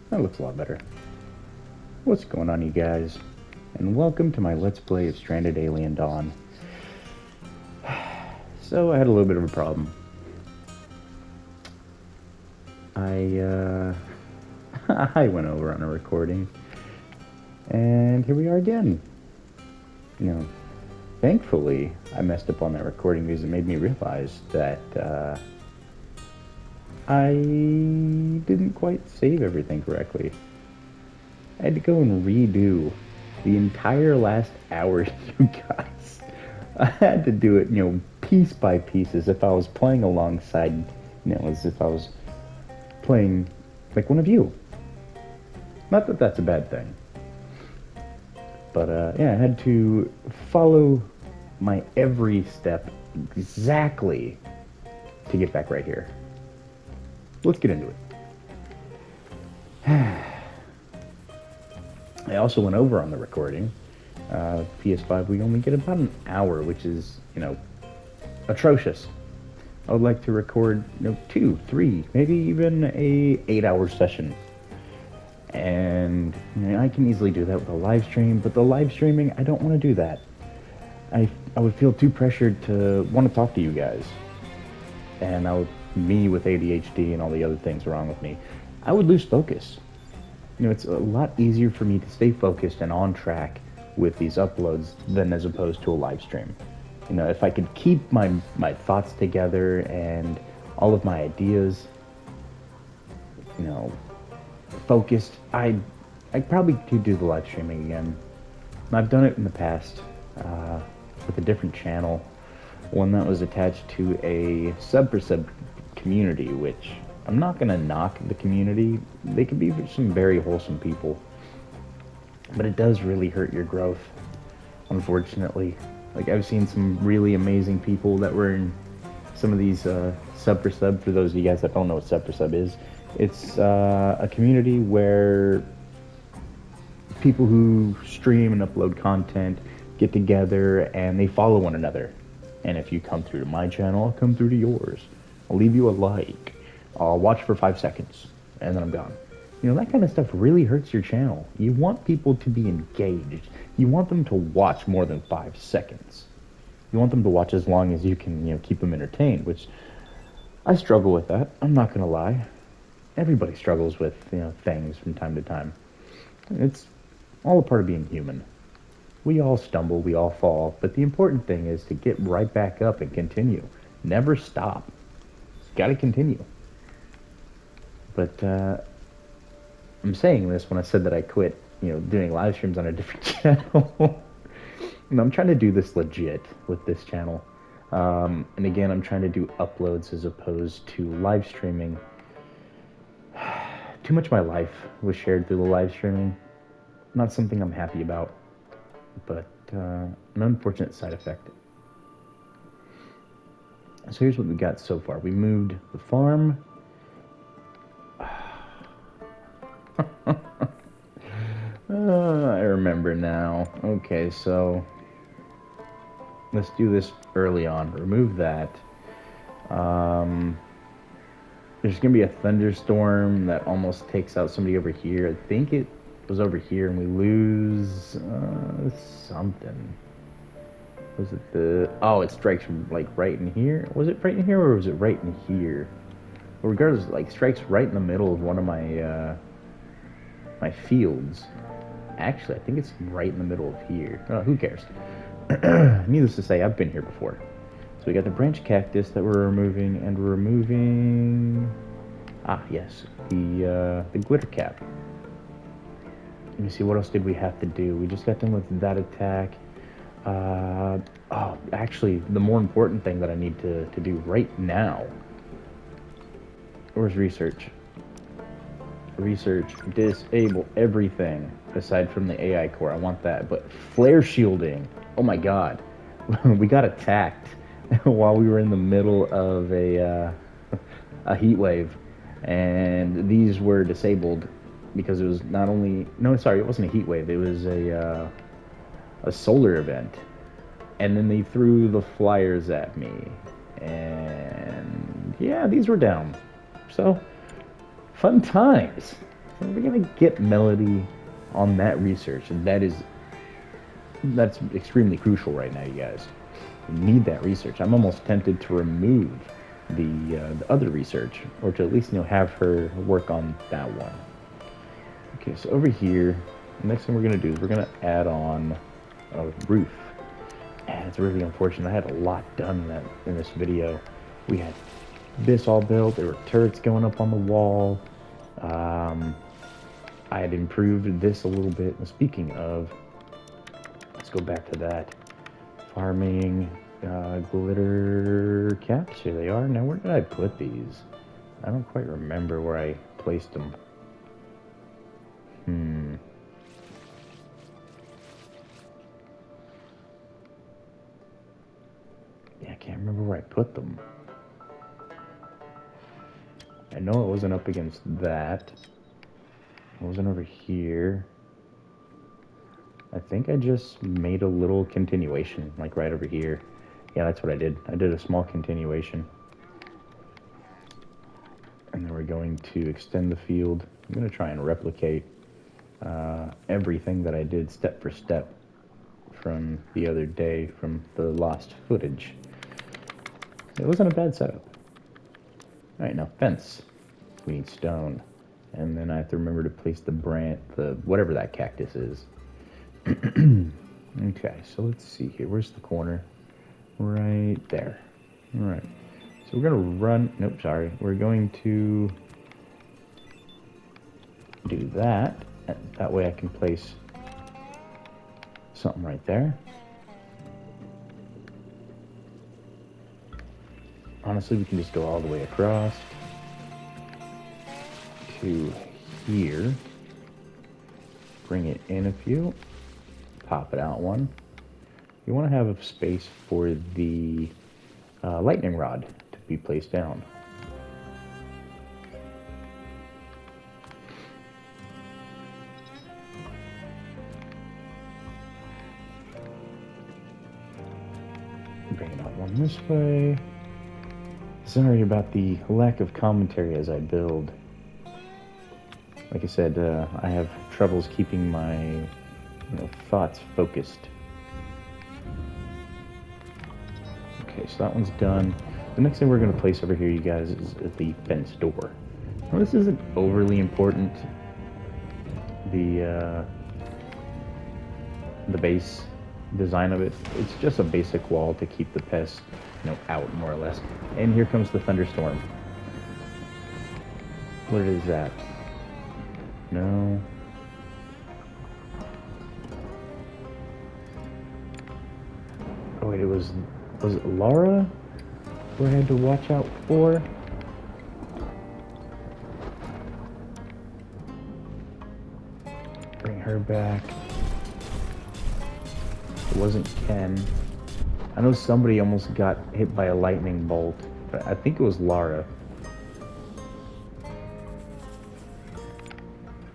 That looks a lot better. What's going on, you guys? And welcome to my Let's Play of Stranded Alien Dawn. So, I had a little bit of a problem. I I went over on a recording, and here we are again. You know, thankfully, I messed up on that recording because it made me realize that, I didn't quite save everything correctly. I had to go and redo the entire last hour, you guys. I had to do it, piece by piece, as if I was playing alongside, as if I was playing like one of you. Not that that's a bad thing. But, yeah, I had to follow my every step exactly to get back right here. Let's get into it. I also went over on the recording. PS5, we only get about an hour, which is, atrocious. I would like to record, 2, 3, maybe even a 8-hour session. And I can easily do that with a live stream, but the live streaming, I don't want to do that. I would feel too pressured to want to talk to you guys. And me with ADHD and all the other things wrong with me, I would lose focus. It's a lot easier for me to stay focused and on track with these uploads than as opposed to a live stream. If I could keep my thoughts together and all of my ideas, focused, I probably could do the live streaming again. I've done it in the past with a different channel, one that was attached to a sub community, which I'm not gonna knock the community. They can be some very wholesome people, but it does really hurt your growth, unfortunately. Like, I've seen some really amazing people that were in some of these sub. For those of you guys that don't know what sub is, it's a community where people who stream and upload content get together and they follow one another. And if you come through to my channel, I'll come through to yours. I'll leave you a like. I'll watch for 5 seconds, and then I'm gone. That kind of stuff really hurts your channel. You want people to be engaged. You want them to watch more than 5 seconds. You want them to watch as long as you can, keep them entertained, which I struggle with that. I'm not going to lie. Everybody struggles with, things from time to time. It's all a part of being human. We all stumble, we all fall, but the important thing is to get right back up and continue. Never stop. Gotta continue. But I'm saying this when I said that I quit, doing live streams on a different channel. And I'm trying to do this legit with this channel. And again, I'm trying to do uploads as opposed to live streaming. Too much of my life was shared through the live streaming. Not something I'm happy about, but an unfortunate side effect. So here's what we got so far. We moved the farm. I remember now. Okay, so let's do this early on. Remove that. There's gonna be a thunderstorm that almost takes out somebody over here. I think it was over here, and we lose something. Was it the... Oh, it strikes from, like, right in here? Was it right in here, or was it right in here? Well, regardless, like, strikes right in the middle of one of my my fields. Actually, I think it's right in the middle of here. Oh, who cares? Needless to say, I've been here before. So we got the branch cactus that we're removing, and we're removing... Ah, yes, the glitter cap. Let me see, what else did we have to do? We just got done with that attack. Oh, actually, the more important thing that I need to do right now... Where's research? Research, disable everything aside from the AI core. I want that. But flare shielding, oh my god. We got attacked while we were in the middle of a heat wave, and these were disabled because it was not only... No, sorry, it wasn't a heat wave. It was a solar event. And then they threw the flyers at me, and yeah, these were down. So, fun times. So we're gonna get Melody on that research, and that's extremely crucial right now, you guys. We need that research. I'm almost tempted to remove the other research, or to at least have her work on that one. Okay, so over here, the next thing we're gonna do is we're gonna add on a roof. And it's really unfortunate. I had a lot done in this video. We had this all built. There were turrets going up on the wall. I had improved this a little bit. And speaking of, let's go back to that. Farming glitter caps. Here they are. Now, where did I put these? I don't quite remember where I placed them. Yeah, I can't remember where I put them. I know it wasn't up against that. It wasn't over here. I think I just made a little continuation, like right over here. Yeah, that's what I did. I did a small continuation. And then we're going to extend the field. I'm going to try and replicate everything that I did step for step from the other day, from the lost footage. It wasn't a bad setup. All right, now fence. We need stone. And then I have to remember to place the whatever that cactus is. Okay, so let's see here. Where's the corner? Right there. All right. So we're going to run. Nope, sorry. We're going to do that. That way I can place something right there. Honestly, we can just go all the way across to here. Bring it in a few. Pop it out one. You want to have a space for the lightning rod to be placed down. Bring it out one this way. Sorry about the lack of commentary as I build. Like I said, I have troubles keeping my thoughts focused. Okay, so that one's done. The next thing we're going to place over here, you guys, is the fence door. Now, this isn't overly important. The base design of it, it's just a basic wall to keep the pests, out more or less. And here comes the thunderstorm. What is that? No. Oh wait, was it Laura who I had to watch out for? Bring her back. It wasn't Ken. I know somebody almost got hit by a lightning bolt, but I think it was Lara.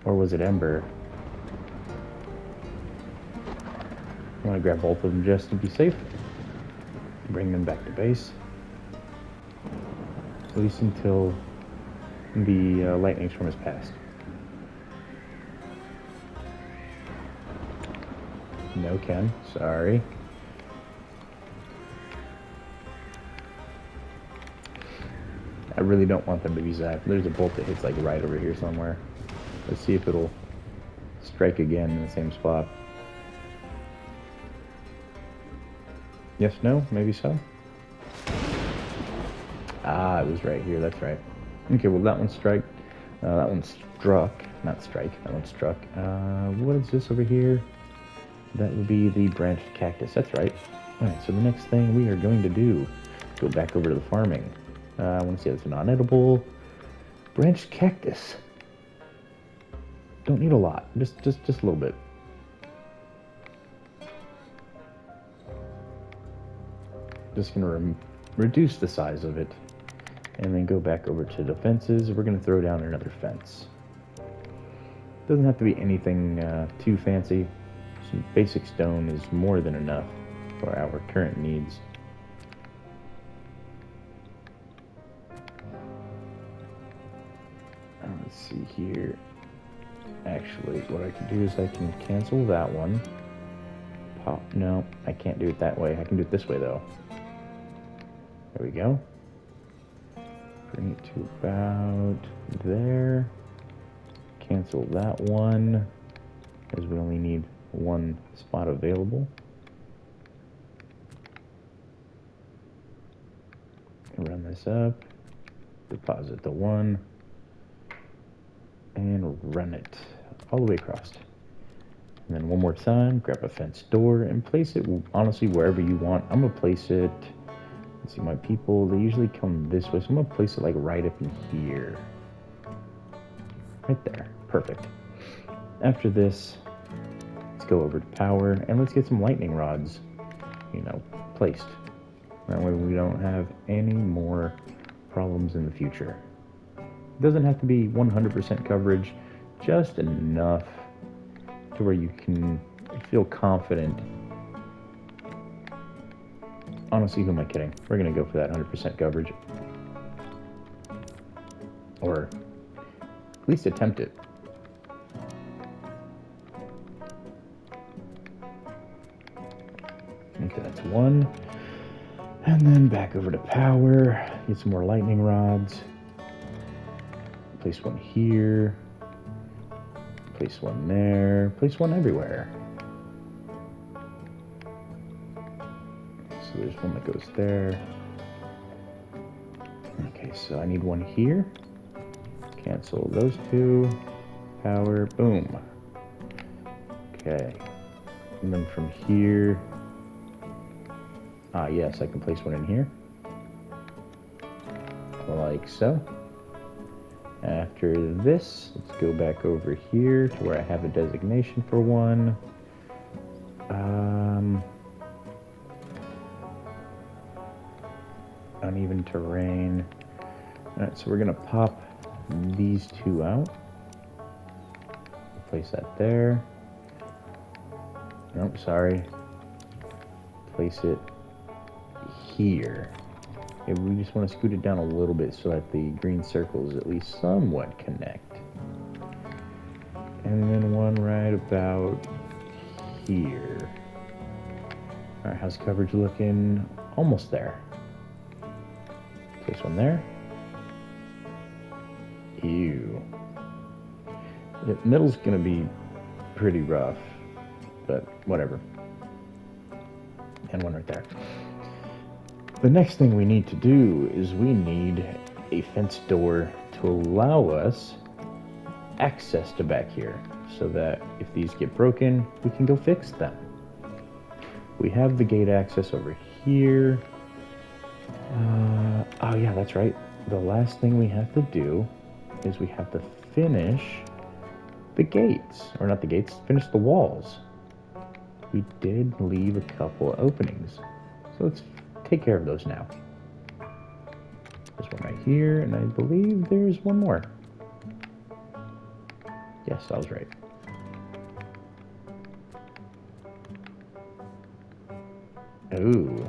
Or was it Ember? I want to grab both of them just to be safe. Bring them back to base. At least until the lightning storm is passed. No, Ken. Sorry. I really don't want them to be zapped. There's a bolt that hits like right over here somewhere. Let's see if it'll strike again in the same spot. Yes, no, maybe so. Ah, it was right here. That's right. Okay, well that one struck. That one struck. Not strike. That one struck. What is this over here? That would be the branched cactus. That's right. All right. So the next thing we are going to do, go back over to the farming. I want to see if it's non-edible. Branched cactus. Don't need a lot. Just a little bit. Just gonna reduce the size of it, and then go back over to the fences. We're gonna throw down another fence. Doesn't have to be anything too fancy. Some basic stone is more than enough for our current needs. Let's see here. Actually, what I can do is I can cancel that one. Pop. No, I can't do it that way. I can do it this way, though. There we go. Bring it to about there. Cancel that one, as we only need one spot available. Run this up. Deposit the one. And run it all the way across. And then one more time, grab a fence door and place it, honestly, wherever you want. I'm going to place it, let's see, my people, they usually come this way, so I'm going to place it like right up in here. Right there. Perfect. After this, let's go over to power, and let's get some lightning rods, placed. That way we don't have any more problems in the future. It doesn't have to be 100% coverage, just enough to where you can feel confident. Honestly, who am I kidding? We're going to go for that 100% coverage. Or at least attempt it. Okay, that's one. And then back over to power. Get some more lightning rods. Place one here. Place one there. Place one everywhere. So there's one that goes there. Okay, so I need one here. Cancel those two. Power. Boom. Okay. And then from here. Ah, yes, I can place one in here. Like so. After this, let's go back over here to where I have a designation for one. Uneven terrain. Alright, so we're going to pop these two out. Place that there. Nope, sorry. Place it here. Okay, we just want to scoot it down a little bit so that the green circles at least somewhat connect. And then one right about here. Alright, how's coverage looking? Almost there. Place one there. Ew. The middle's gonna be pretty rough, but whatever. And one right there. The next thing we need to do is we need a fence door to allow us access to back here, so that if these get broken, we can go fix them. We have the gate access over here. Oh yeah, that's right. The last thing we have to do is we have to finish the gates. Or not the gates, finish the walls. We did leave a couple of openings. So let's take care of those now. There's one right here, and I believe there's one more. Yes, I was right. Ooh.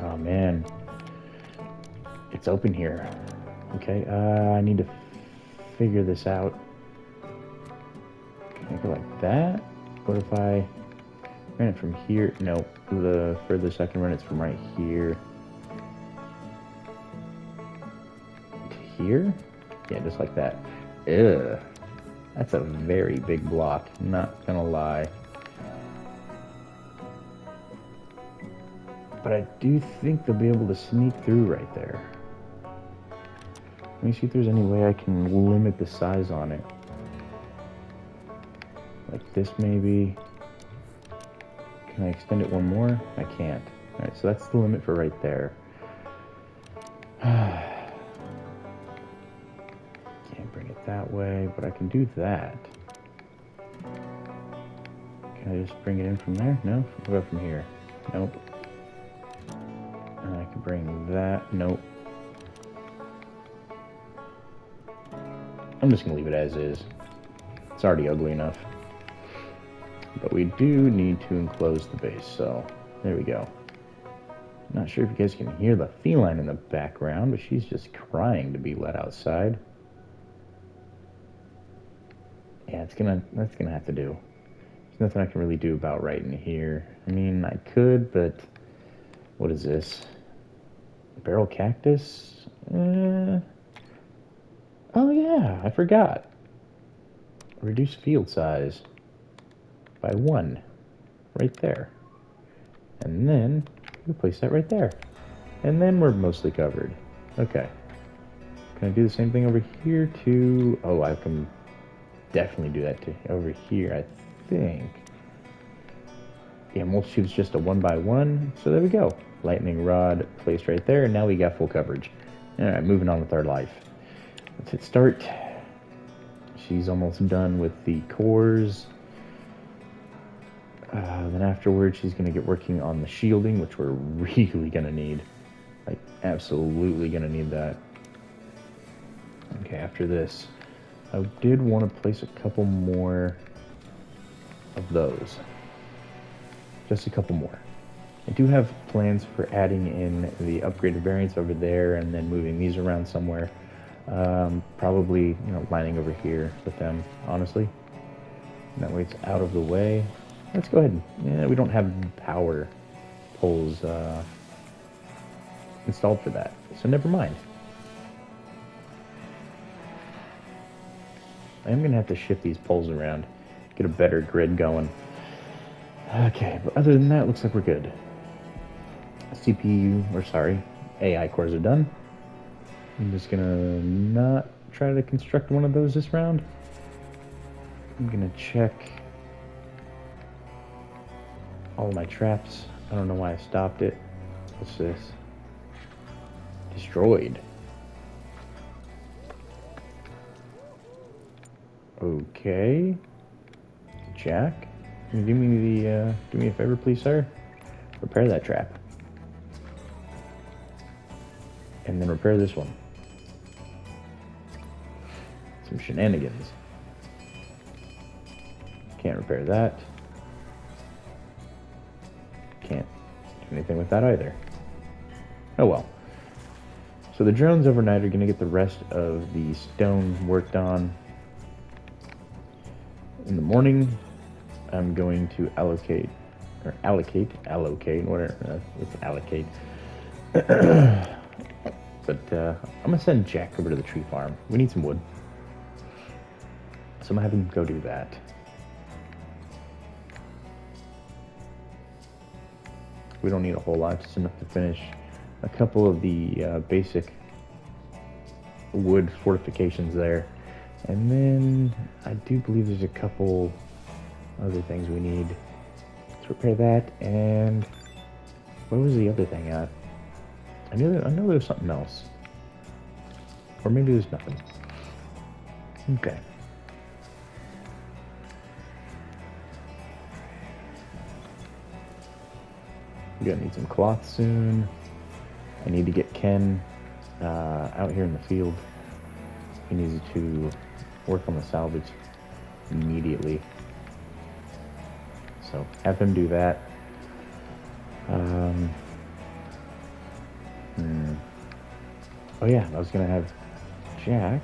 Oh man. It's open here. Okay, I need to figure this out. Can I go like that? What if I ran it from here? No, the furthest I can run it's from right here to here? Yeah, just like that. Ugh. That's a very big block, not gonna lie. But I do think they'll be able to sneak through right there. Let me see if there's any way I can limit the size on it. Like this maybe. Can I extend it one more? I can't. Alright, so that's the limit for right there. Can't bring it that way, but I can do that. Can I just bring it in from there? No? What about from here? Nope. And I can bring that. Nope. I'm just gonna leave it as is. It's already ugly enough. But we do need to enclose the base, so there we go. Not sure if you guys can hear the feline in the background, but she's just crying to be let outside. Yeah, that's gonna have to do. There's nothing I can really do about right in here. I mean, I could, but what is this? Barrel cactus? Oh yeah, I forgot. Reduce field size by 1, right there. And then we place that right there. And then we're mostly covered. Okay. Can I do the same thing over here too? Oh, I can definitely do that to over here, I think. Yeah, mulch tube's just a 1x1, so there we go. Lightning rod placed right there, and now we got full coverage. Alright, moving on with our life. Let's hit start. She's almost done with the cores. Then afterwards, she's going to get working on the shielding, which we're really going to need. Like, absolutely going to need that. Okay, after this, I did want to place a couple more of those. Just a couple more. I do have plans for adding in the upgraded variants over there and then moving these around somewhere. Probably, you know, lining over here with them, honestly. And that way it's out of the way. Let's go ahead. Yeah, we don't have power poles installed for that, so never mind. I am going to have to shift these poles around, get a better grid going. Okay, but other than that, looks like we're good. CPU, or sorry, AI cores are done. I'm just going to not try to construct one of those this round. I'm going to check all my traps. I don't know why I stopped it. What's this? Destroyed. Okay. Jack, can you do me a favor, please, sir? Repair that trap. And then repair this one. Some shenanigans. Can't repair that. Can't do anything with that either. Oh well. So the drones overnight are going to get the rest of the stone worked on. In the morning, I'm going to allocate, whatever, it's allocate. But I'm going to send Jack over to the tree farm. We need some wood. So I'm going to have him go do that. We don't need a whole lot, just enough to finish a couple of the basic wood fortifications there. And then I do believe there's a couple other things we need to repair that. And where was the other thing at? I know there was something else. Or maybe there's nothing. Okay. We're gonna need some cloth soon. I need to get Ken out here in the field. He needs to work on the salvage immediately. So have him do that. Oh yeah, I was gonna have Jack.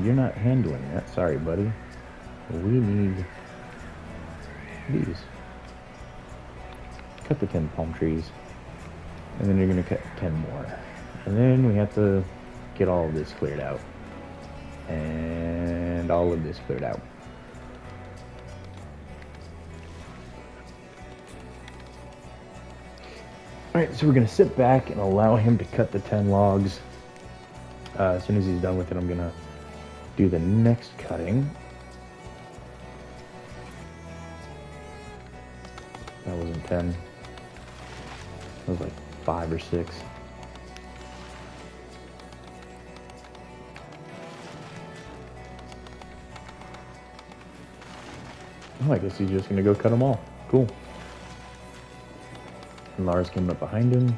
You're not handling that. Sorry, buddy. We need these. Cut the 10 palm trees. And then you're gonna cut 10 more. And then we have to get all of this cleared out. And all of this cleared out. Alright, so we're gonna sit back and allow him to cut the 10 logs. As soon as he's done with it, I'm gonna do the next cutting. That wasn't 10. That was like 5 or 6. Oh, I guess he's just gonna go cut them all. Cool. And Lars came up behind him.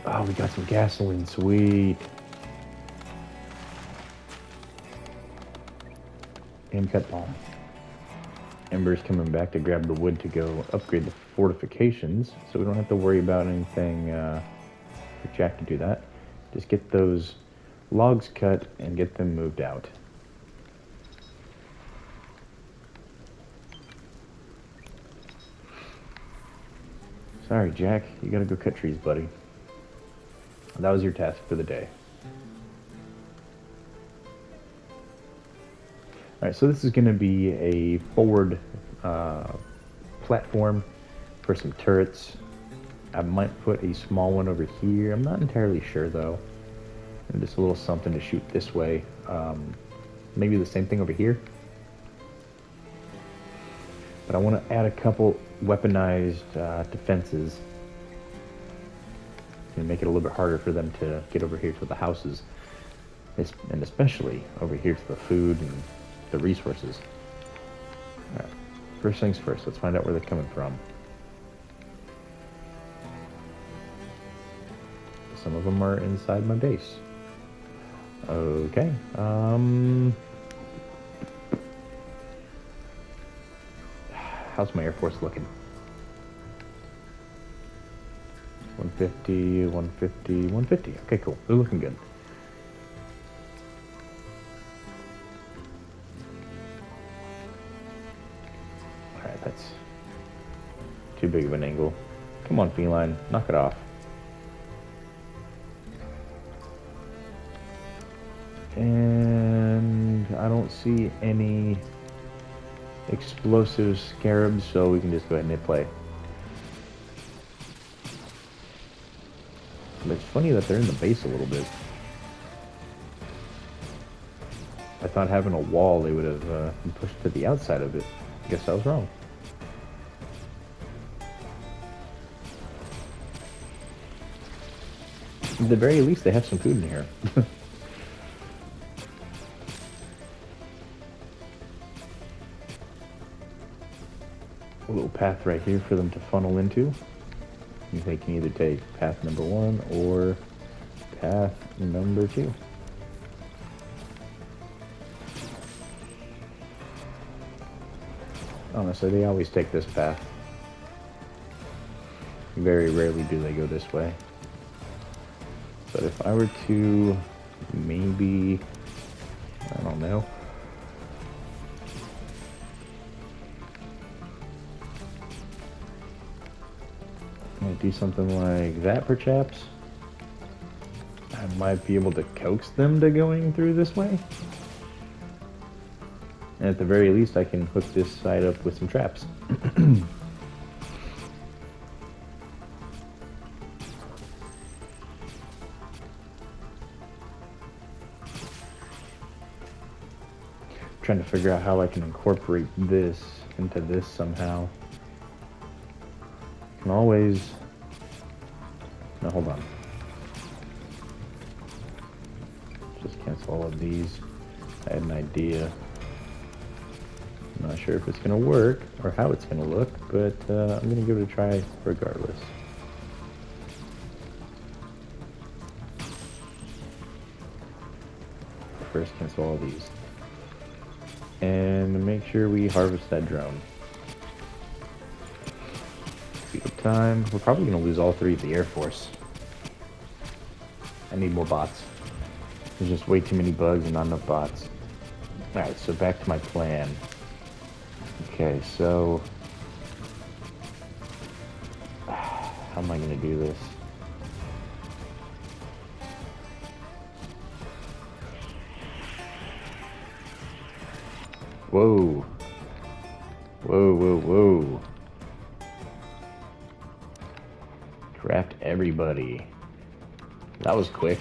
Oh, we got some gasoline. Sweet. and cut palm. Ember's coming back to grab the wood to go upgrade the fortifications, so we don't have to worry about anything for Jack to do that. Just get those logs cut and get them moved out. Sorry, Jack, you gotta go cut trees, buddy. That was your task for the day. Alright, so this is gonna be a forward platform for some turrets. I might put a small one over here. I'm not entirely sure though. And just a little something to shoot this way. Maybe the same thing over here. But I want to add a couple weaponized defenses and make it a little bit harder for them to get over here to the houses, and especially over here to the food and the resources. All right. First things first, let's find out where they're coming from. Some of them are inside my base. Okay. How's my Air Force looking? 150, 150, 150. Okay, cool. They're looking good. Alright, that's too big of an angle. Come on, feline. Knock it off. And I don't see any explosive scarabs, so we can just go ahead and hit play. But it's funny that they're in the base a little bit. I thought having a wall, they would have been pushed to the outside of it. I guess I was wrong. At the very least, they have some food in here. A little path right here for them to funnel into. They can either take path number 1 or path number 2. Honestly, they always take this path. Very rarely do they go this way. But if I were to maybe, I don't know, do something like that perhaps, I might be able to coax them to going through this way. And at the very least, I can hook this side up with some traps. Trying to figure out how I can incorporate this into this somehow. I can always... No, hold on. Just cancel all of these. I had an idea. I'm not sure if it's going to work or how it's going to look, but I'm going to give it a try regardless. First, cancel all these. And make sure we harvest that drone. Speed of time. We're probably going to lose all 3 of the Air Force. I need more bots. There's just way too many bugs and not enough bots. Alright, so back to my plan. Okay, so... how am I going to do this? Whoa. Whoa, whoa, whoa. Craft everybody. That was quick.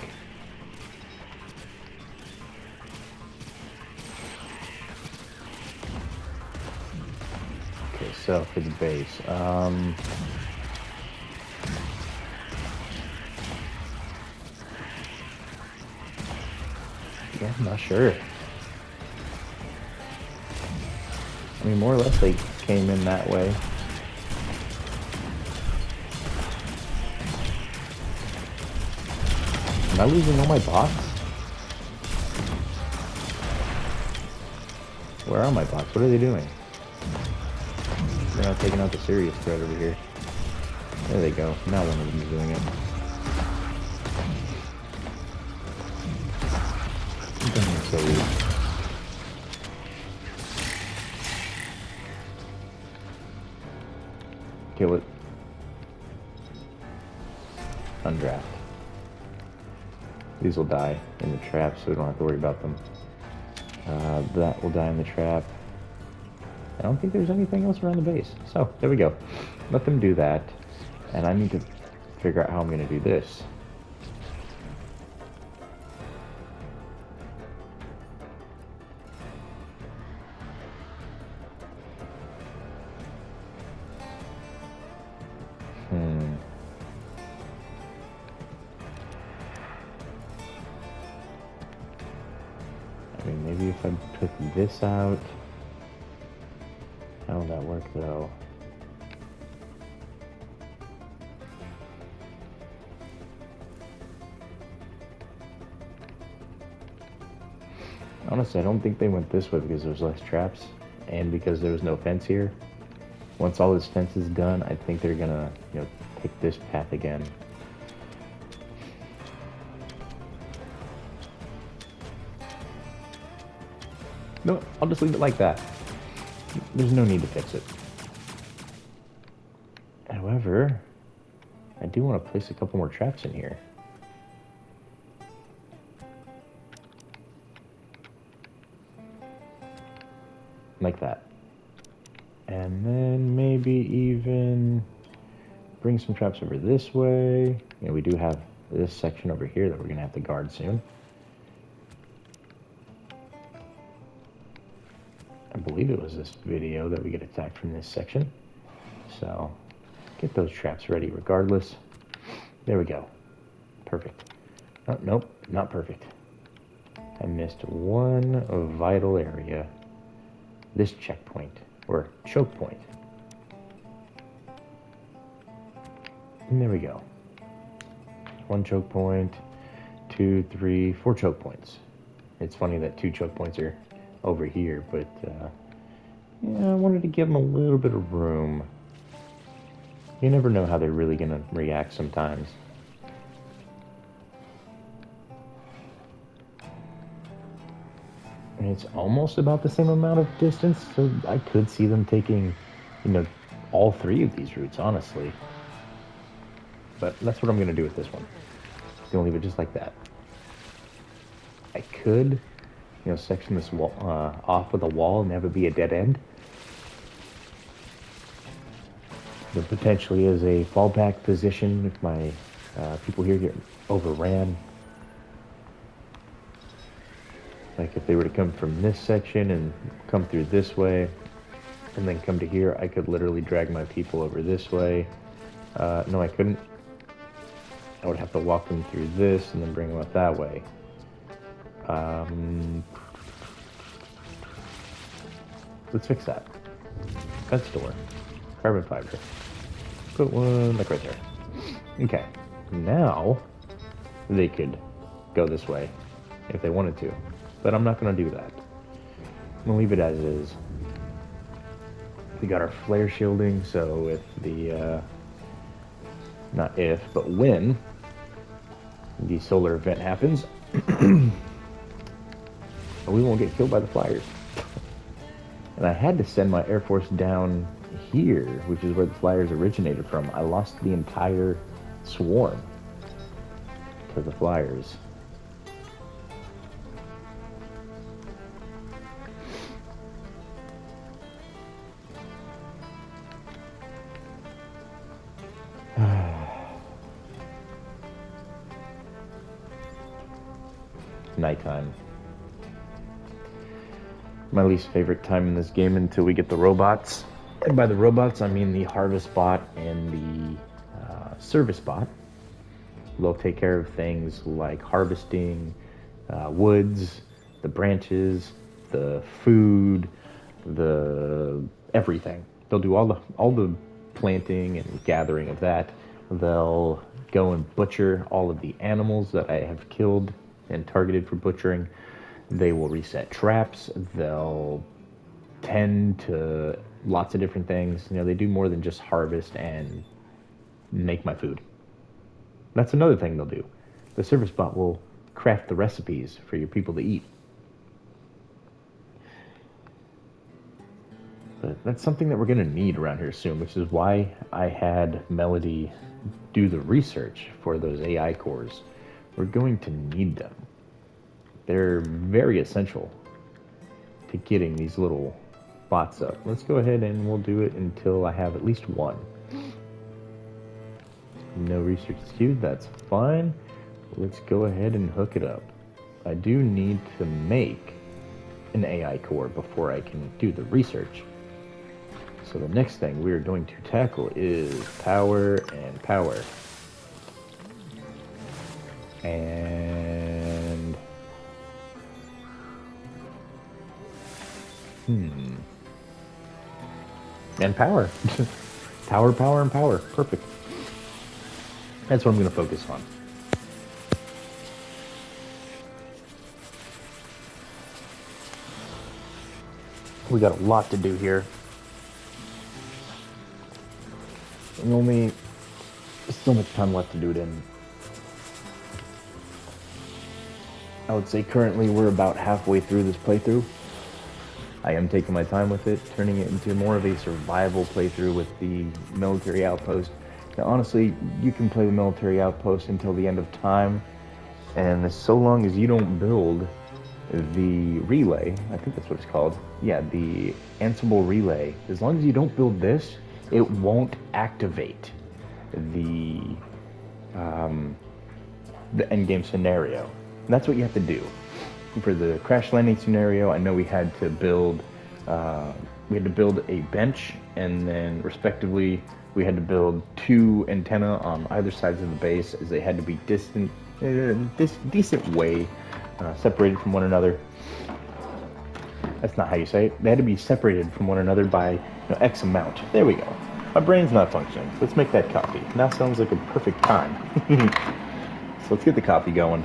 Okay, so for the base, yeah, I'm not sure. I mean, more or less they came in that way. Am I losing all my bots? Where are my bots? What are they doing? They're not taking out the serious threat over here. There they go. Now one of them is doing it. So weird. Kill it. Undraft. These will die in the trap, so we don't have to worry about them. That will die in the trap. I don't think there's anything else around the base. So, there we go. Let them do that. And I need to figure out how I'm going to do this. I mean, maybe if I took this out... How would that work, though? Honestly, I don't think they went this way because there's less traps and because there was no fence here. Once all this fence is done, I think they're gonna, take this path again. No, I'll just leave it like that. There's no need to fix it. However, I do want to place a couple more traps in here. Like that. And then maybe even bring some traps over this way. We do have this section over here that we're going to have to guard soon. I believe it was this video that we get attacked from this section. So, get those traps ready regardless. There we go. Perfect. Oh, nope, not perfect. I missed one vital area. This checkpoint, or choke point. And there we go. 1 choke point, 2, 3, 4 choke points. It's funny that 2 choke points are over here, but yeah, I wanted to give them a little bit of room. You never know how they're really going to react sometimes. And it's almost about the same amount of distance, so I could see them taking, all 3 of these routes, honestly. But that's what I'm going to do with this one. I'm going to leave it just like that. I could, section this wall, off with a wall and have it be a dead end. But potentially as a fallback position if my people here get overran. Like if they were to come from this section and come through this way and then come to here, I could literally drag my people over this way. No, I couldn't. I would have to walk them through this and then bring them up that way. Let's fix that. Fence door. Carbon fiber. Put one like right there. Okay. Now they could go this way if they wanted to. But I'm not going to do that. I'm going to leave it as is. We got our flare shielding, so if the, not if, but when the solar event happens, we won't get killed by the flyers. And I had to send my Air Force down here, which is where the flyers originated from. I lost the entire swarm to the flyers. Nighttime. My least favorite time in this game until we get the robots. And by the robots, I mean the harvest bot and the service bot. They'll take care of things like harvesting woods, the branches, the food, the everything. They'll do all the planting and gathering of that. They'll go and butcher all of the animals that I have killed and targeted for butchering. They will reset traps. They'll tend to lots of different things. They do more than just harvest and make my food. That's another thing they'll do. The service bot will craft the recipes for your people to eat. But that's something that we're going to need around here soon, which is why I had Melody do the research for those AI cores. We're going to need them. They're very essential to getting these little bots up. Let's go ahead and we'll do it until I have at least one. No research is queued, that's fine. Let's go ahead and hook it up. I do need to make an AI core before I can do the research. So the next thing we're going to tackle is power and power. And and power. Power, power, and power. Perfect. That's what I'm going to focus on. We got a lot to do here. And only so much time left to do it in. I would say currently we're about halfway through this playthrough. I am taking my time with it, turning it into more of a survival playthrough with the military outpost. Now, honestly, you can play the military outpost until the end of time, and so long as you don't build the relay, I think that's what it's called. Yeah, the Ansible relay. As long as you don't build this, it won't activate the endgame scenario. And that's what you have to do. For the crash landing scenario, I know we had to build a bench, and then respectively we had to build 2 antenna on either sides of the base, as they had to be decent way separated from one another. That's not how you say it. They had to be separated from one another by X amount. There we go. My brain's not functioning. Let's make that coffee. Now sounds like a perfect time. So let's get the coffee going.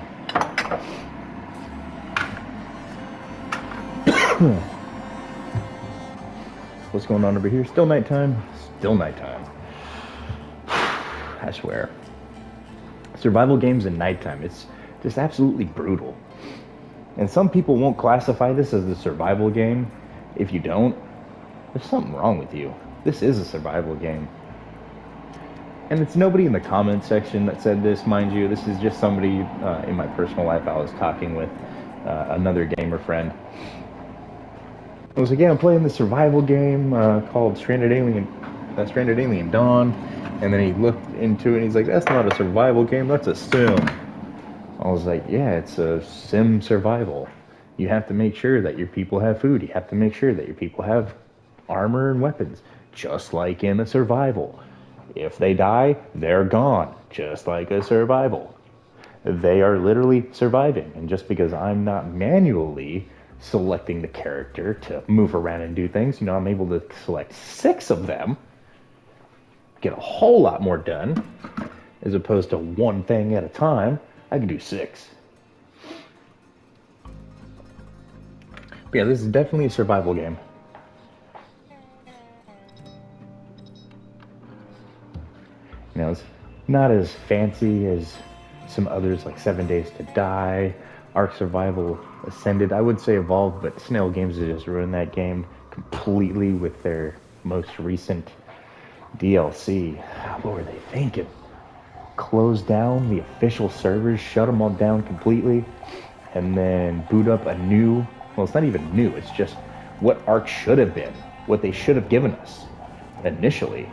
What's going on over here? Still nighttime? Still nighttime. I swear. Survival games in nighttime, it's just absolutely brutal. And some people won't classify this as a survival game. If you don't, there's something wrong with you. This is a survival game. And it's nobody in the comment section that said this, mind you. This is just somebody in my personal life I was talking with, another gamer friend. I was like, yeah, I'm playing this survival game called Stranded Alien Dawn. And then he looked into it and he's like, that's not a survival game, that's a sim. I was like, yeah, it's a sim survival. You have to make sure that your people have food. You have to make sure that your people have armor and weapons, just like in a survival. If they die, they're gone, just like a survival. They are literally surviving. And just because I'm not manually selecting the character to move around and do things, I'm able to select 6 of them, get a whole lot more done, as opposed to one thing at a time. I can do 6. But yeah, this is definitely a survival game. It's not as fancy as some others like 7 Days to Die, Ark Survival Ascended. I would say Evolved, but Snail Games has just ruined that game completely with their most recent DLC. What were they thinking? Close down the official servers, shut them all down completely, and then boot up a new, well, it's not even new, it's just what Ark should have been, what they should have given us initially.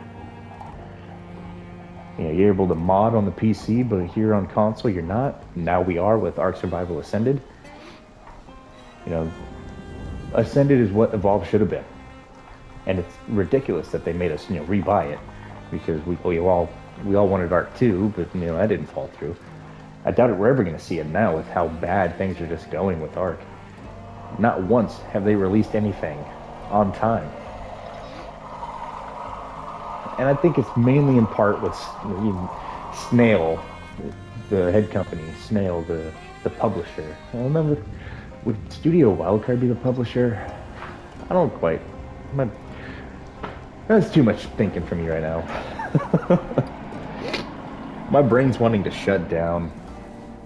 You're able to mod on the PC, but here on console, you're not. Now we are with Ark Survival Ascended. Ascended is what Evolve should have been. And it's ridiculous that they made us, rebuy it, because we all wanted Ark 2, but, that didn't fall through. I doubt it we're ever going to see it now with how bad things are just going with Ark. Not once have they released anything on time. And I think it's mainly in part with Snail, the head company, Snail, the publisher. I remember, would Studio Wildcard be the publisher? I don't quite. My, that's too much thinking for me right now. My brain's wanting to shut down,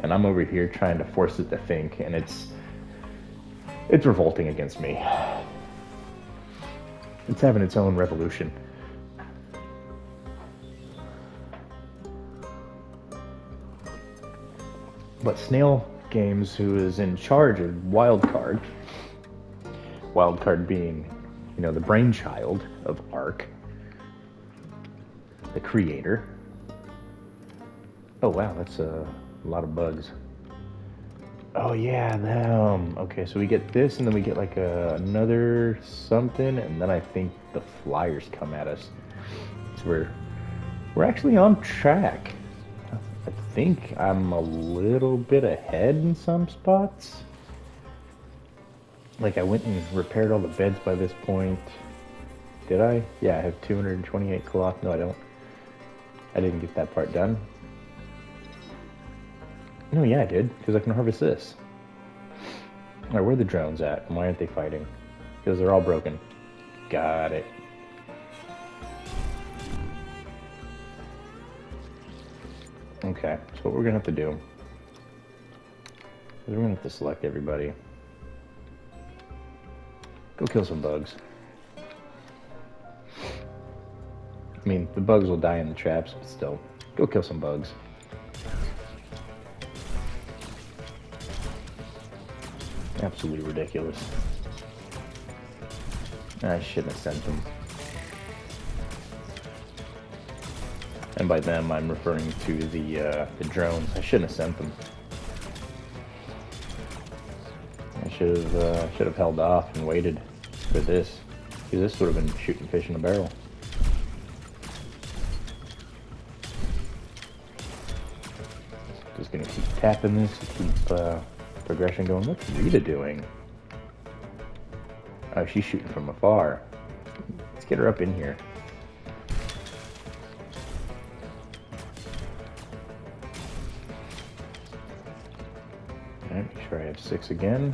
and I'm over here trying to force it to think, and it's revolting against me. It's having its own revolution. But Snail Games, who is in charge of Wildcard being, the brainchild of Ark, the creator. Oh wow, that's a lot of bugs. Oh yeah, them. Okay, so we get this, and then we get like another something, and then I think the flyers come at us. So we're actually on track. I think I'm a little bit ahead in some spots. Like I went and repaired all the beds by this point. Did I? Yeah, I have 228 cloth. No, I don't. I didn't get that part done. No, yeah, I did, because I can harvest this. Alright, where are the drones at? Why aren't they fighting? Because they're all broken. Got it. Okay, so what we're gonna have to do is we're gonna have to select everybody. Go kill some bugs. I mean, the bugs will die in the traps, but still, go kill some bugs. Absolutely ridiculous. I shouldn't have sent them. And by them, I'm referring to the drones. I shouldn't have sent them. I should have held off and waited for this, because this would have been shooting fish in a barrel. Just gonna keep tapping this to keep progression going. What's Rita doing? Oh, she's shooting from afar. Let's get her up in here. Alright, make sure I have 6 again.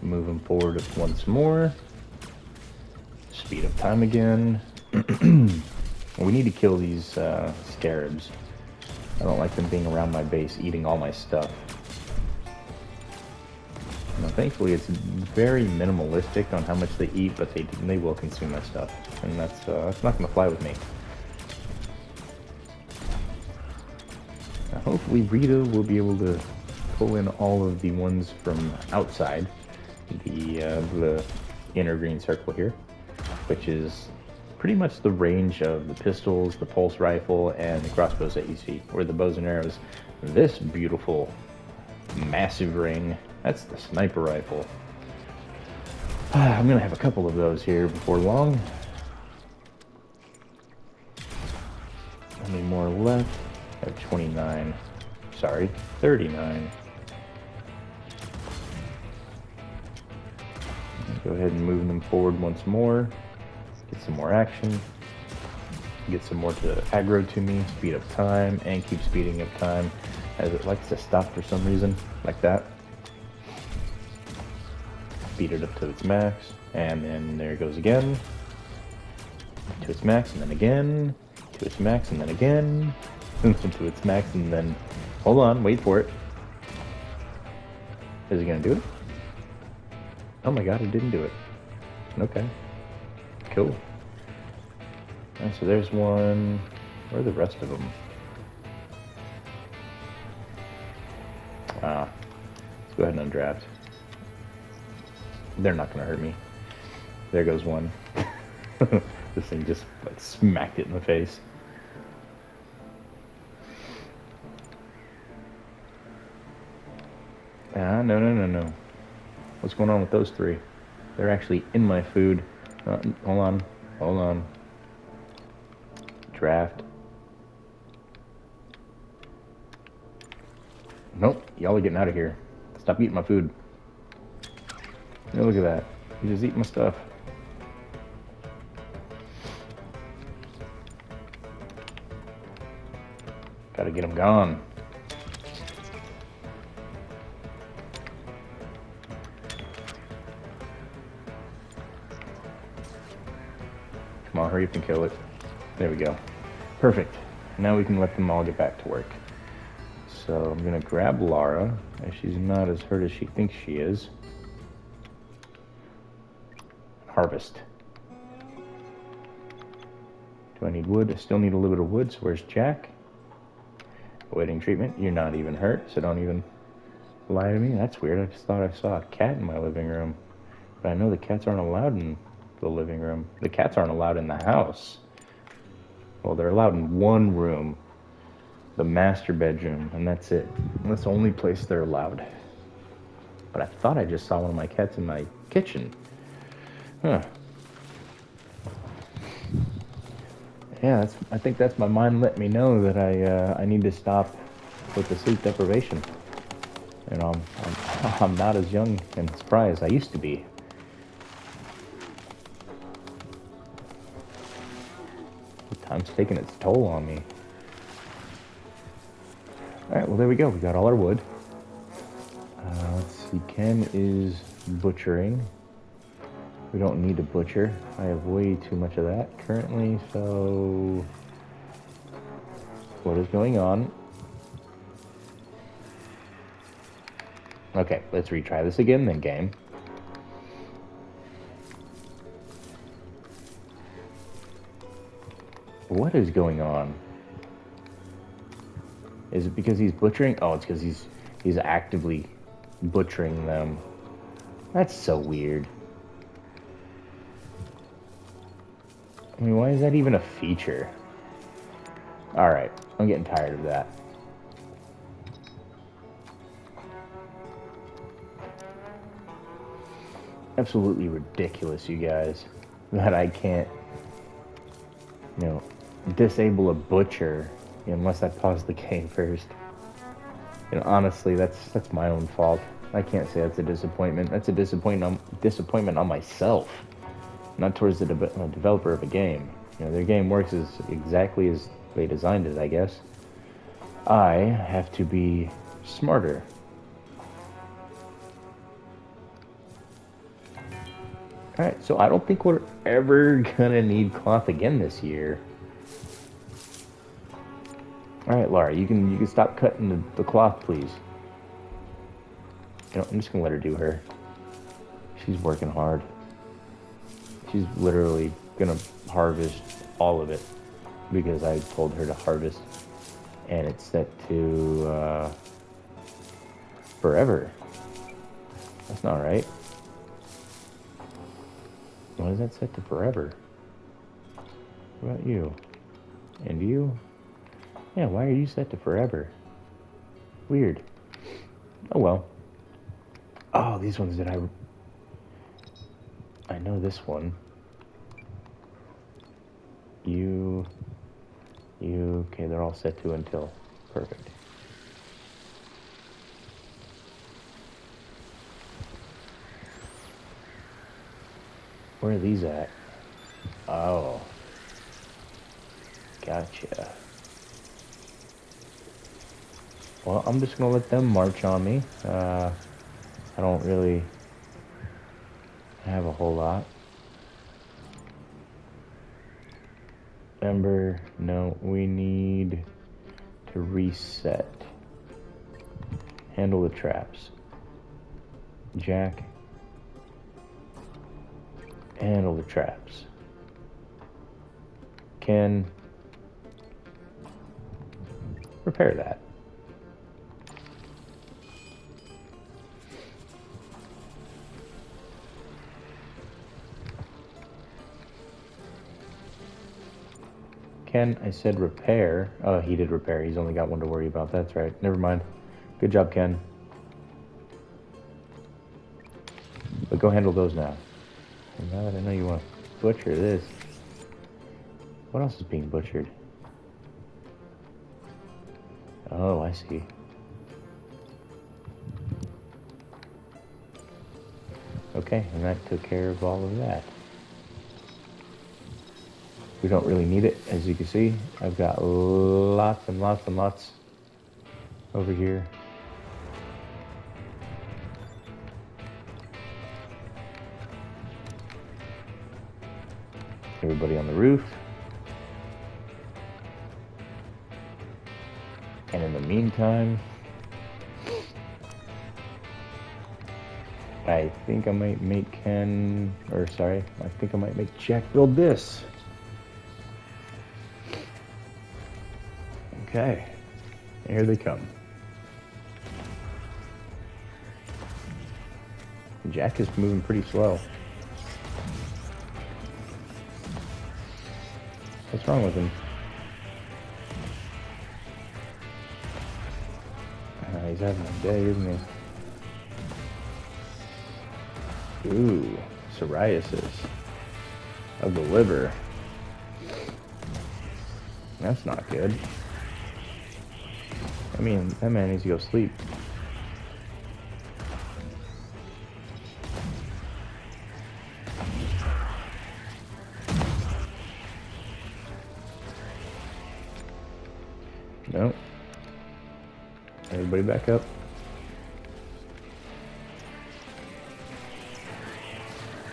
Moving forward once more. Speed up time again. We need to kill these scarabs. I don't like them being around my base, eating all my stuff. Now, thankfully, it's very minimalistic on how much they eat, but they will consume my stuff, and that's not going to fly with me. Now, hopefully, Rita will be able to pull in all of the ones from outside the inner green circle here, which is pretty much the range of the pistols, the pulse rifle, and the crossbows that you see, or the bows and arrows. This beautiful, massive ring, that's the sniper rifle. I'm gonna have a couple of those here before long. How many more left? I have 29. Sorry, 39. Go ahead and move them forward once more. Get some more action. Get some more to aggro to me. Speed up time, and keep speeding up time as it likes to stop for some reason, like that. Speed it up to its max, and then there it goes again. To its max, and then again. To its max, and then again. To its max, and then... Hold on, wait for it. Is it gonna do it? Oh my god, it didn't do it. Okay. Cool. Alright, so there's one. Where are the rest of them? Let's go ahead and undraft. They're not gonna hurt me. There goes one. This thing just like smacked it in the face. No. What's going on with those 3? They're actually in my food. Hold on. Draft. Nope, y'all are getting out of here. Stop eating my food. Yeah, look at that. You just eat my stuff. Gotta get them gone. Come on, hurry up and kill it. There we go. Perfect. Now we can let them all get back to work. So I'm gonna grab Lara, as she's not as hurt as she thinks she is. Harvest. Do I need wood? I still need a little bit of wood, so where's Jack? Awaiting treatment. You're not even hurt, so don't even lie to me. That's weird. I just thought I saw a cat in my living room. But I know the cats aren't allowed in the living room. The cats aren't allowed in the house. Well, they're allowed in one room. The master bedroom, and that's it. That's the only place they're allowed. But I thought I just saw one of my cats in my kitchen. Huh. Yeah, I think that's my mind letting me know that I need to stop with the sleep deprivation. You know, I'm not as young and spry as I used to be. Time's taking its toll on me. Alright, well there we go. We got all our wood. Let's see, Ken is butchering. We don't need to butcher. I have way too much of that currently, so... What is going on? Okay, let's retry this again then, game. What is going on? Is it because he's butchering? Oh, it's because he's actively butchering them. That's so weird. I mean, why is that even a feature? Alright, I'm getting tired of that. Absolutely ridiculous, you guys, that I can't, you know, disable a butcher unless I pause the game first. You know, honestly, that's my own fault. I can't say that's a disappointment. That's a disappointment on myself, not towards the developer of a game. You know, their game works as exactly as they designed it, I guess. I have to be smarter. Alright, so I don't think we're ever gonna need cloth again this year. Alright, Laura, you can stop cutting the cloth, please. You know, I'm just gonna let her do her. She's working hard. She's literally gonna harvest all of it because I told her to harvest, and it's set to forever. That's not right. Why is that set to forever? What about you? And you? Yeah, why are you set to forever? Weird. Oh well. Oh, these ones that I know this one. You, okay, they're all set to until. Perfect. Where are these at? Oh. Gotcha. Well, I'm just gonna let them march on me. I don't really have a whole lot. Ember, no, we need to reset. Handle the traps. Jack, handle the traps. Ken, repair that. Ken, I said repair. Oh, he did repair. He's only got one to worry about. That's right. Never mind. Good job, Ken. But go handle those now. And now that I know you want to butcher this, what else is being butchered? Oh, I see. Okay, and that took care of all of that. We don't really need it, as you can see. I've got lots and lots and lots over here. Everybody on the roof. And in the meantime, I think I might make I think I might make Jack build this. Okay, here they come. Jack is moving pretty slow. What's wrong with him? He's having a day, isn't he? Ooh, psoriasis of the liver. That's not good. I mean, that man needs to go sleep. Nope. Everybody back up.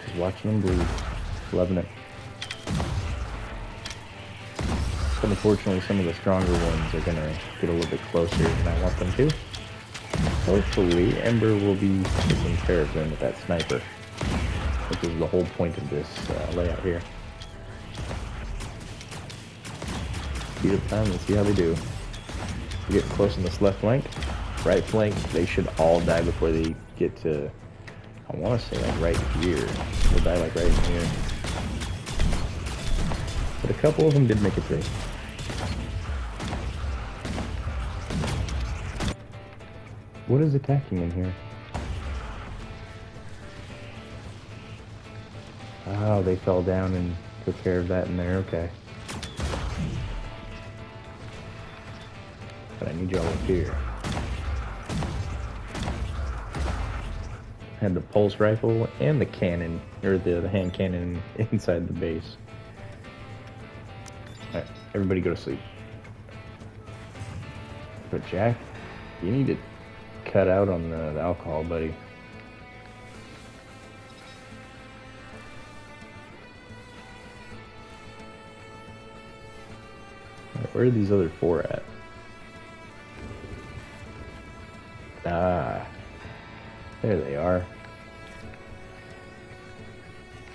Just watching him bleed. Loving it. But unfortunately, some of the stronger ones are going to get a little bit closer than I want them to. Hopefully, Ember will be taking care of them with that sniper, which is the whole point of this layout here. Speed up time, let's see how they do. Get close on this left flank. Right flank, they should all die before they get to, I want to say like right here. They'll die like right in here. But a couple of them did make it through. What is attacking in here? Oh, they fell down and took care of that in there, okay. But I need y'all up here. Had the pulse rifle and the cannon, or the hand cannon inside the base. Alright, everybody go to sleep. But Jack, you need to cut out on the alcohol, buddy. Right, where are these other four at? Ah, there they are.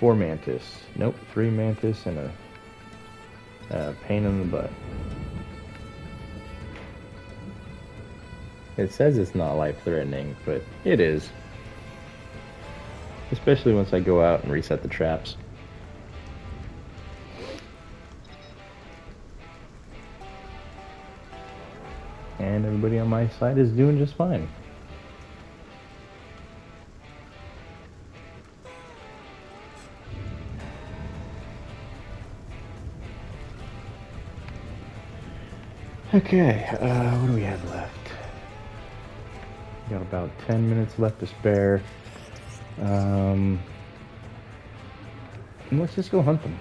4 mantis. Nope, 3 mantis and a pain in the butt. It says it's not life-threatening, but it is. Especially once I go out and reset the traps. And everybody on my side is doing just fine. Okay, what do we have left? We got about 10 minutes left to spare. And let's just go hunt them.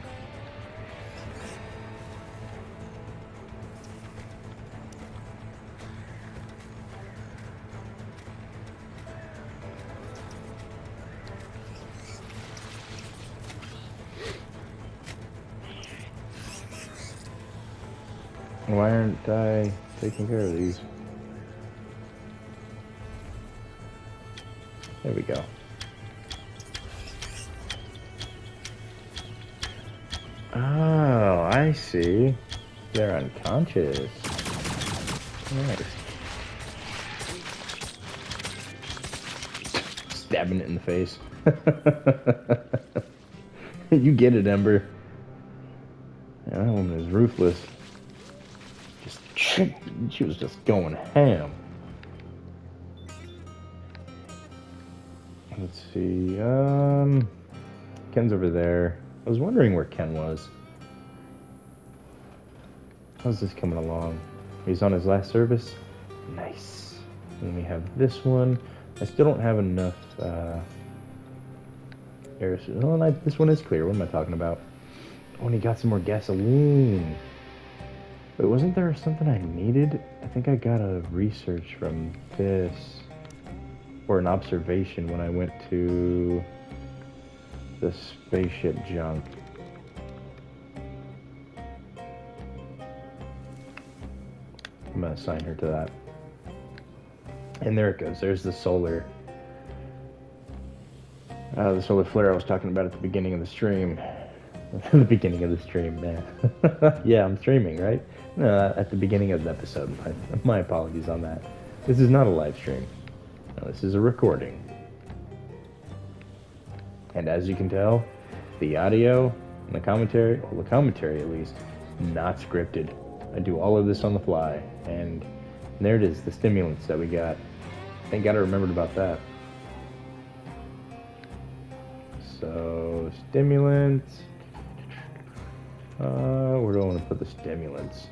Why aren't I taking care of these? There we go. Oh, I see. They're unconscious. Nice. Stabbing it in the face. You get it, Ember. Yeah, that woman is ruthless. She was just going ham. Let's see, Ken's over there. I was wondering where Ken was. How's this coming along? He's on his last service? Nice. And we have this one. I still don't have enough, air. Oh, this one is clear. What am I talking about? Oh, and he got some more gasoline. Wait, wasn't there something I needed? I think I got a research from this, or an observation when I went to the spaceship junk. to assign her to that. And there it goes. There's the solar flare I was talking about at the beginning of the stream. The beginning of the stream, man. Yeah, I'm streaming, right? No, at the beginning of the episode. My apologies on that. This is not a live stream. No, this is a recording. And as you can tell, the audio and the commentary at least, not scripted. I do all of this on the fly. And there it is, the stimulants that we got. Thank God I remembered about that. So, stimulants. Where do I want to put the stimulants?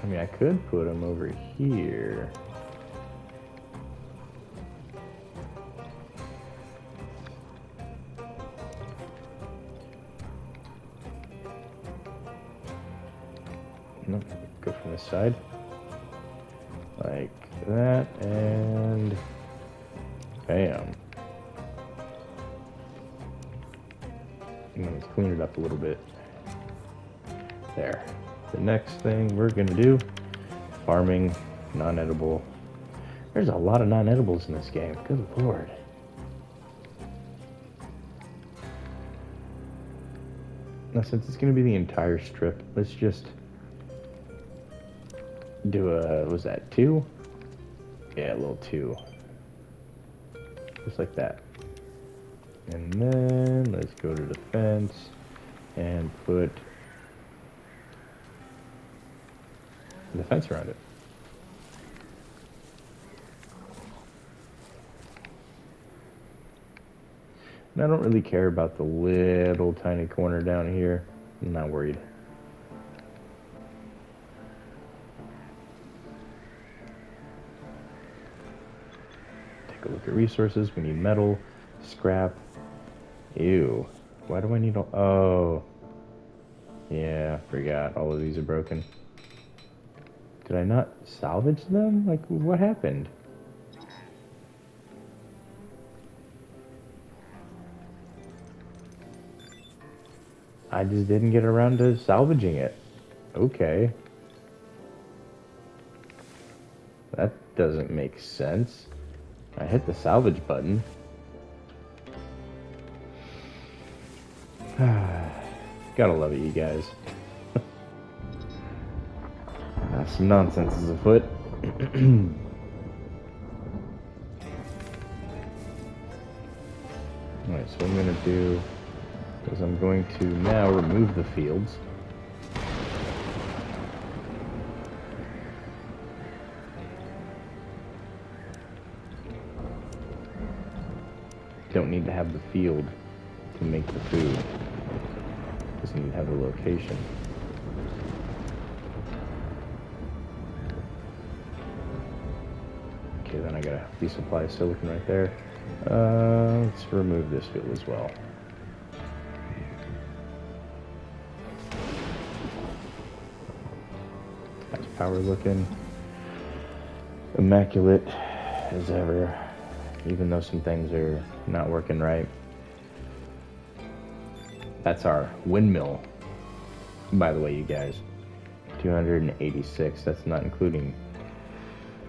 I mean, I could put them over here. No, go from this side. Like that, and bam. And then let's clean it up a little bit. There. The next thing we're gonna do, farming non-edible. There's a lot of non-edibles in this game. Good lord. Now, since it's gonna be the entire strip, let's just do a, was that 2? Yeah, a little 2. Just like that. And then let's go to defense and put the fence around it. And I don't really care about the little tiny corner down here. I'm not worried. Take a look at resources. We need metal, scrap. Ew. Why do I need all... Oh. Yeah, forgot. All of these are broken. Did I not salvage them? Like, what happened? I just didn't get around to salvaging it. Okay. That doesn't make sense. I hit the salvage button. Gotta love it, you guys. Some nonsense is afoot. Alright, so what I'm going to do is I'm going to now remove the fields. Don't need to have the field to make the food. Just need to have the location. Okay, then I got a resupply of silicon right there. Let's remove this field as well. That's power looking immaculate as ever, even though some things are not working right. That's our windmill, by the way, you guys. 286, that's not including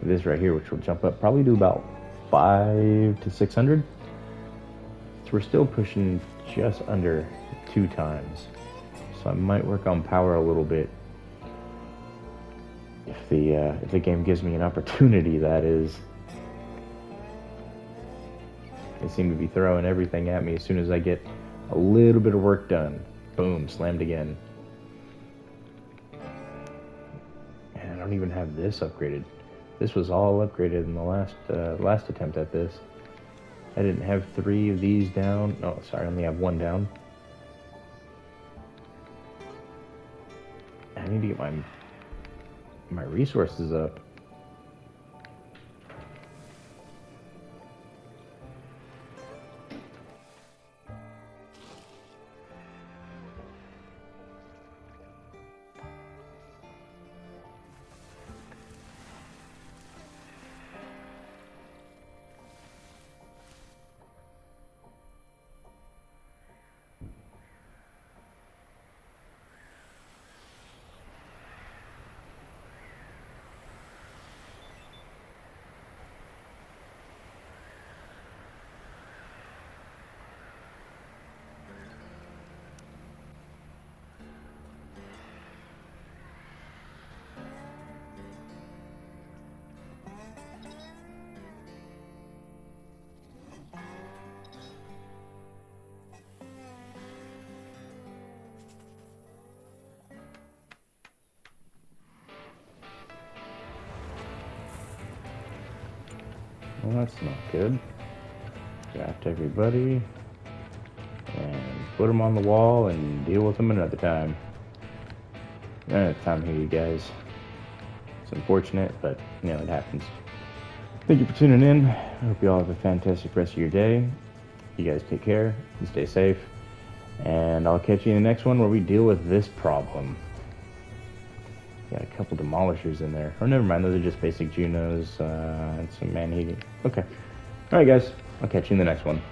this right here, which will jump up probably to about 500 to 600. So we're still pushing just under 2 times. So I might work on power a little bit if the game gives me an opportunity, that is. They seem to be throwing everything at me as soon as I get a little bit of work done. Boom, slammed again. And I don't even have this upgraded. This was all upgraded in the last attempt at this. I didn't have 3 of these down. Oh, sorry, I only have 1 down. I need to get my resources up. Well, that's not good. Draft everybody. And put them on the wall and deal with them another time. Time here, you guys. It's unfortunate, but, you know, it happens. Thank you for tuning in. I hope you all have a fantastic rest of your day. You guys take care and stay safe. And I'll catch you in the next one where we deal with this problem. Got a couple demolishers in there. Or never mind, those are just basic Junos and some man-eating. Okay. Alright guys, I'll catch you in the next one.